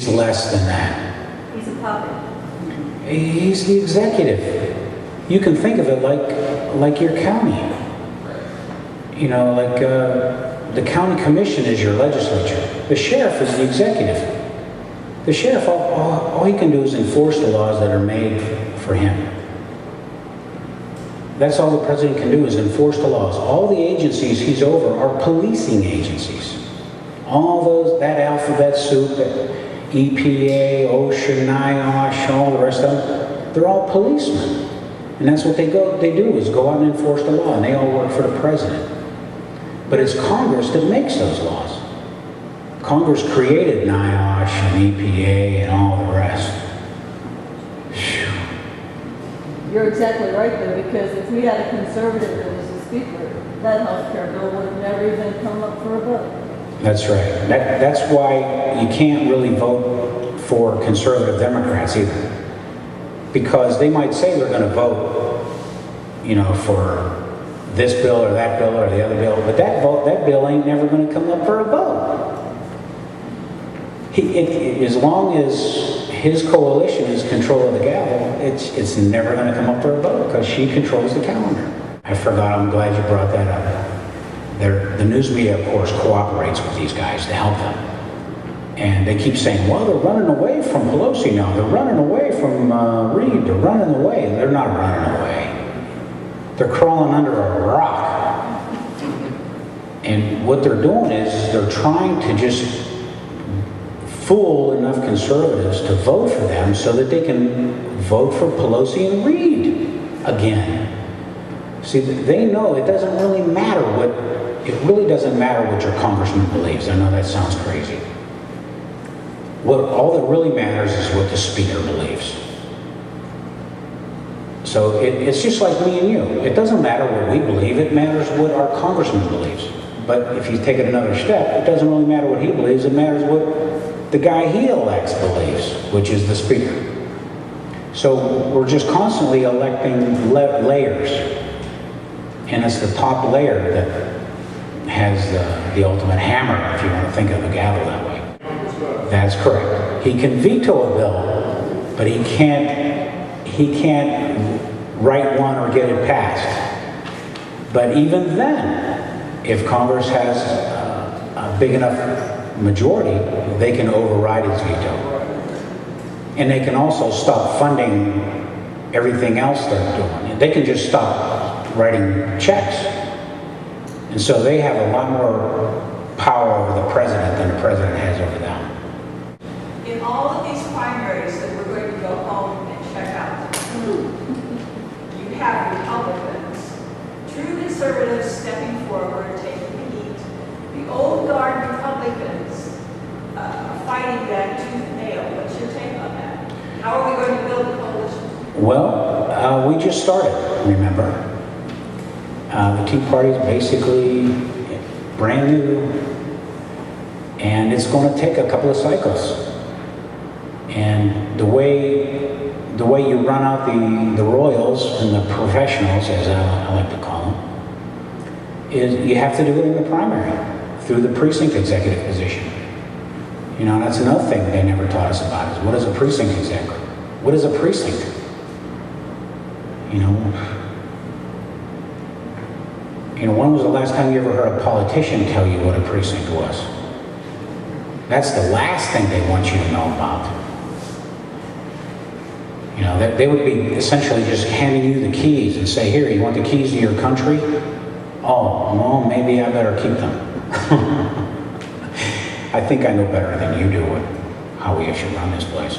He's less than that. He's a puppet. He's the executive. You can think of it like your county. You know, like the county commission is your legislature. The sheriff is the executive. The sheriff, all he can do is enforce the laws that are made for him. That's all the president can do, is enforce the laws. All the agencies he's over are policing agencies. All those, that alphabet soup, EPA, OSHA, NIOSH, all the rest of them, they're all policemen. And that's what they do is go out and enforce the law, and they all work for the president. But it's Congress that makes those laws. Congress created NIOSH and EPA and all the rest. You're exactly right, though, because if we had a conservative that was the speaker, that health care bill would have never even come up for a vote. That's right. That's why you can't really vote for conservative Democrats either. Because they might say they're going to vote, you know, for this bill or that bill or the other bill, but that bill ain't never going to come up for a vote. As long as his coalition is control of the gavel, it's never going to come up for a vote because she controls the calendar. I forgot, I'm glad you brought that up. The news media, of course, cooperates with these guys to help them. And they keep saying, well, they're running away from Pelosi now. They're running away from Reid. They're running away. They're not running away. They're crawling under a rock. And what they're doing is they're trying to just fool enough conservatives to vote for them so that they can vote for Pelosi and Reid again. See, they know it doesn't really matter what your congressman believes. I know that sounds crazy. All that really matters is what the speaker believes. So it's just like me and you. It doesn't matter what we believe, it matters what our congressman believes. But if you take it another step, it doesn't really matter what he believes, it matters what the guy he elects believes, which is the speaker. So we're just constantly electing layers. And it's the top layer that has the ultimate hammer, if you want to think of a gavel that way. That's correct. He can veto a bill, but he can't write one or get it passed. But even then, if Congress has a big enough majority, they can override his veto. And they can also stop funding everything else they're doing. They can just stop writing checks. And so they have a lot more power over the president than the president has over them. In all of these primaries that we're going to go home and check out, you have Republicans, true conservatives stepping forward, taking the heat. The old guard Republicans fighting that tooth and nail. What's your take on that? How are we going to build a coalition? Well, we just started, remember. The Tea Party is basically brand new, and it's going to take a couple of cycles. And the way you run out the royals and the professionals, as I like to call them, is you have to do it in the primary through the precinct executive position. You know, that's another thing they never taught us about, is what is a precinct executive? What is a precinct? You know, when was the last time you ever heard a politician tell you what a precinct was? That's the last thing they want you to know about. You know, they would be essentially just handing you the keys and say, here, you want the keys to your country? Oh, well, maybe I better keep them. I think I know better than you do how we should run this place.